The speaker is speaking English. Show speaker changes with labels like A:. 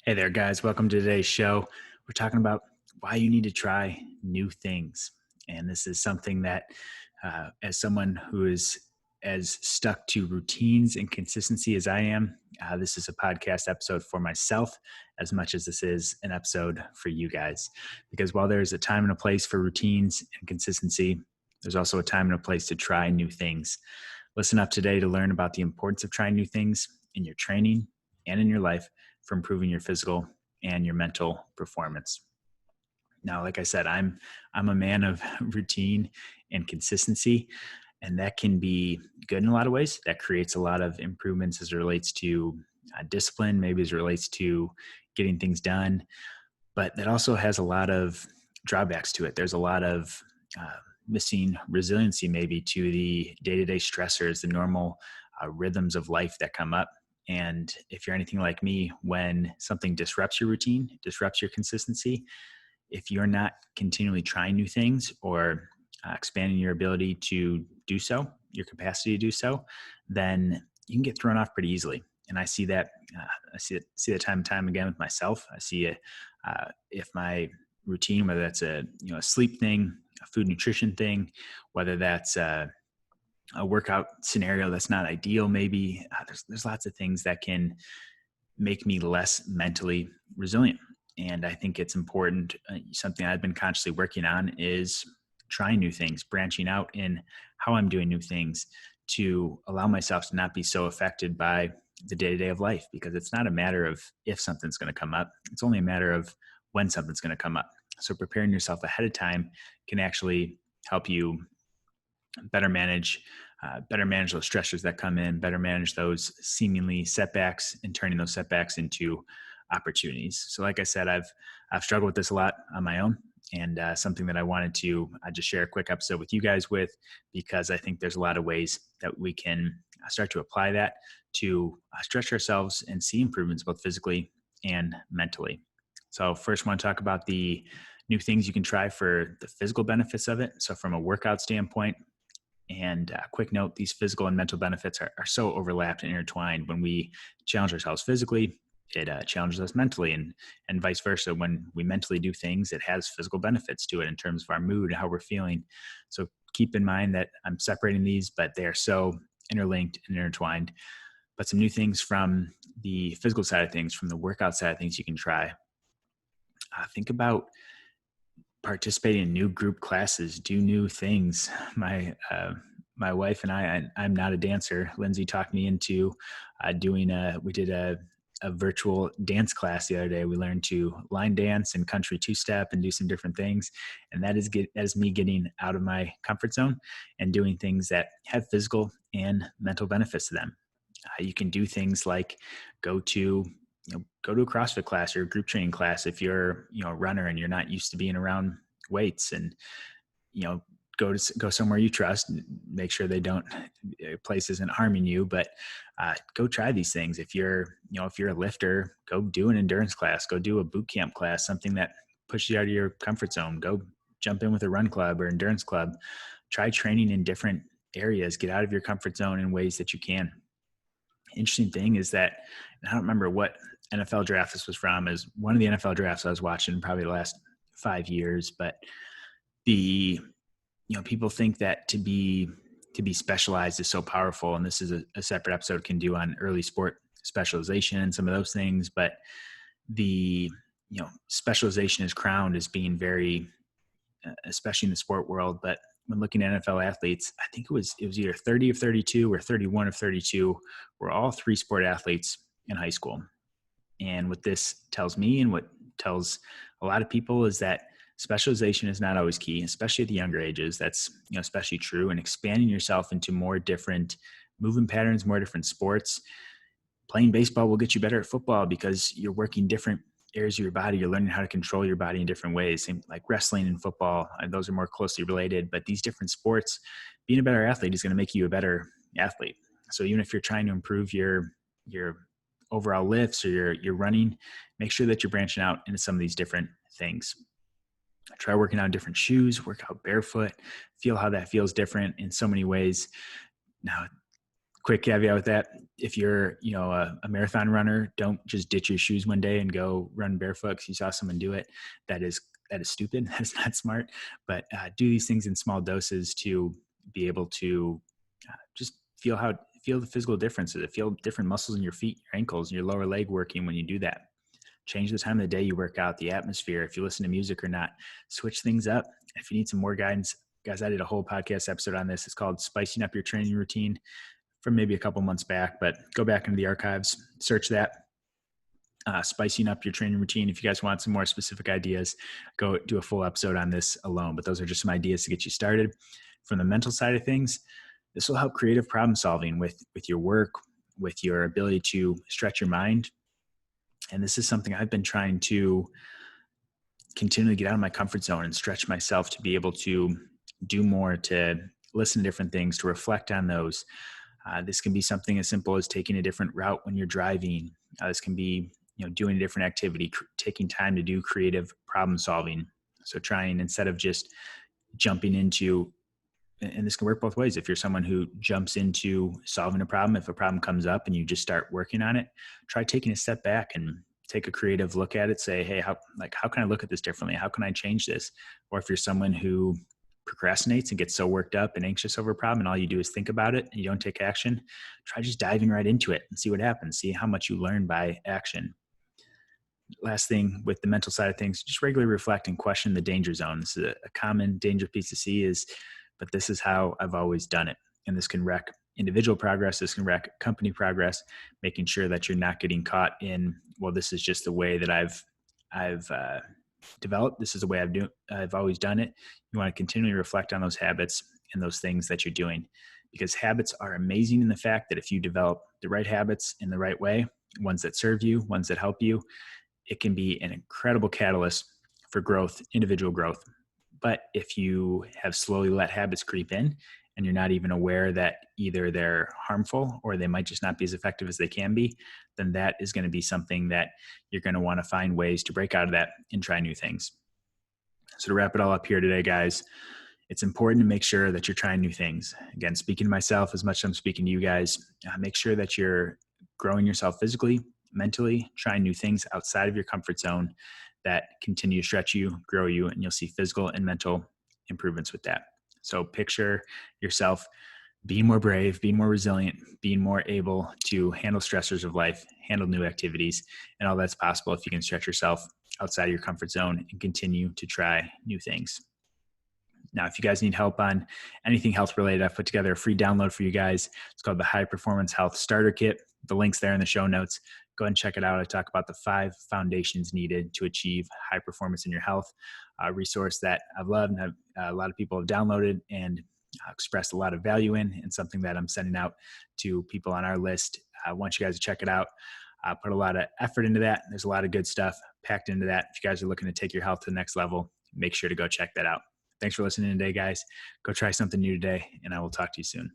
A: Hey there, guys. Welcome to today's show. We're talking about why you need to try new things. And this is something that, as someone who is as stuck to routines and consistency as I am, this is a podcast episode for myself as much as this is an episode for you guys. Because while there's a time and a place for routines and consistency, there's also a time and a place to try new things. Listen up today to learn about the importance of trying new things in your training and in your life for improving your physical and your mental performance. Now, like I said, I'm a man of routine and consistency, and that can be good in a lot of ways. That creates a lot of improvements as it relates to discipline, maybe as it relates to getting things done. But that also has a lot of drawbacks to it. There's a lot of missing resiliency, maybe, to the day-to-day stressors, the normal rhythms of life that come up. And if you're anything like me, when something disrupts your routine, disrupts your consistency, if you're not continually trying new things or expanding your ability to do so, your capacity to do so, then you can get thrown off pretty easily. And I see that. I see that time and time again with myself. I see it if my routine, whether that's a sleep thing, a food nutrition thing, whether that's a workout scenario that's not ideal, maybe there's lots of things that can make me less mentally resilient. And I think it's important. Something I've been consciously working on is trying new things, branching out in how I'm doing new things to allow myself to not be so affected by the day-to-day of life, because it's not a matter of if something's going to come up. It's only a matter of when something's going to come up. So preparing yourself ahead of time can actually help you better manage those stressors that come in, better manage those seemingly setbacks, and turning those setbacks into opportunities. So like I said, I've struggled with this a lot on my own, and something that I wanted to just share a quick episode with you guys with, because I think there's a lot of ways that we can start to apply that to stretch ourselves and see improvements both physically and mentally. So first, I want to talk about the new things you can try for the physical benefits of it. So from a workout standpoint, and quick note, these physical and mental benefits are so overlapped and intertwined. When we challenge ourselves physically, it challenges us mentally, and vice versa. When we mentally do things, it has physical benefits to it in terms of our mood and how we're feeling. So keep in mind that I'm separating these, but they are so interlinked and intertwined. But some new things from the physical side of things, from the workout side of things, you can try. Think about participating in new group classes, do new things. My wife and I'm not a dancer. Lindsay talked me into we did a virtual dance class the other day. We learned to line dance and country two-step and do some different things. And that is me getting out of my comfort zone and doing things that have physical and mental benefits to them. You can do things like go to go to a CrossFit class or a group training class if you're a runner and you're not used to being around weights, and you know go somewhere you trust. Make sure they don't place isn't harming you, but go try these things. If you're a lifter, go do an endurance class, go do a boot camp class, something that pushes you out of your comfort zone. Go jump in with a run club or endurance club. Try training in different areas. Get out of your comfort zone in ways that you can. Interesting thing is that, and I don't remember what NFL draft this was from, is one of the NFL drafts I was watching probably the last 5 years, but the people think that to be specialized is so powerful, and this is a separate episode can do on early sport specialization and some of those things. But the specialization is crowned as being very, especially in the sport world. But when looking at NFL athletes, I think it was either 30 of 32 or 31 of 32 were all three sport athletes in high school. And what this tells me, and what tells a lot of people, is that specialization is not always key, especially at the younger ages. That's especially true. And expanding yourself into more different movement patterns, more different sports. Playing baseball will get you better at football because you're working different areas of your body. You're learning how to control your body in different ways. Same like wrestling and football, and those are more closely related. But these different sports, being a better athlete is going to make you a better athlete. So even if you're trying to improve your overall lifts or your running, make sure that you're branching out into some of these different things. Try working out different shoes, work out barefoot, feel how that feels different in so many ways. Now, quick caveat with that: if you're, a marathon runner, don't just ditch your shoes one day and go run barefoot because you saw someone do it. That is that is stupid. That is not smart. But do these things in small doses to be able to just feel the physical differences. Feel different muscles in your feet, your ankles, and your lower leg working when you do that. Change the time of the day you work out, the atmosphere, if you listen to music or not. Switch things up. If you need some more guidance, guys, I did a whole podcast episode on this. It's called Spicing Up Your Training Routine, from maybe a couple months back, but go back into the archives, search that. Spicing Up Your Training Routine. If you guys want some more specific ideas, go do a full episode on this alone. But those are just some ideas to get you started. From the mental side of things, this will help creative problem solving with your work, with your ability to stretch your mind. And this is something I've been trying to continually get out of my comfort zone and stretch myself to be able to do more, to listen to different things, to reflect on those. This can be something as simple as taking a different route when you're driving. This can be, doing a different activity, taking time to do creative problem solving. So trying, instead of just jumping into, and this can work both ways. If you're someone who jumps into solving a problem, if a problem comes up and you just start working on it, try taking a step back and take a creative look at it. Say, hey, how can I look at this differently? How can I change this? Or if you're someone who procrastinates and gets so worked up and anxious over a problem and all you do is think about it and you don't take action, try just diving right into it and see what happens. See how much you learn by action. Last thing with the mental side of things, just regularly reflect and question the danger zone. This is a common danger piece to see but this is how I've always done it. And this can wreck individual progress. This can wreck company progress, making sure that you're not getting caught in, well, this is just the way that I've developed. This is the way I've always done it. You want to continually reflect on those habits and those things that you're doing, because habits are amazing in the fact that if you develop the right habits in the right way, ones that serve you, ones that help you, it can be an incredible catalyst for growth, individual growth. But if you have slowly let habits creep in and you're not even aware that either they're harmful or they might just not be as effective as they can be, then that is going to be something that you're going to want to find ways to break out of that and try new things. So to wrap it all up here today, guys, it's important to make sure that you're trying new things. Again, speaking to myself as much as I'm speaking to you guys, make sure that you're growing yourself physically, mentally, trying new things outside of your comfort zone that continue to stretch you, grow you, and you'll see physical and mental improvements with that. So picture yourself being more brave, being more resilient, being more able to handle stressors of life, handle new activities, and all that's possible if you can stretch yourself outside of your comfort zone and continue to try new things. Now, if you guys need help on anything health related, I've put together a free download for you guys. It's called the High Performance Health Starter Kit. The link's there in the show notes. Go ahead and check it out. I talk about the 5 foundations needed to achieve high performance in your health. A resource that I've loved and a lot of people have downloaded and expressed a lot of value in, and something that I'm sending out to people on our list. I want you guys to check it out. Put a lot of effort into that. There's a lot of good stuff packed into that. If you guys are looking to take your health to the next level, make sure to go check that out. Thanks for listening today, guys. Go try something new today, and I will talk to you soon.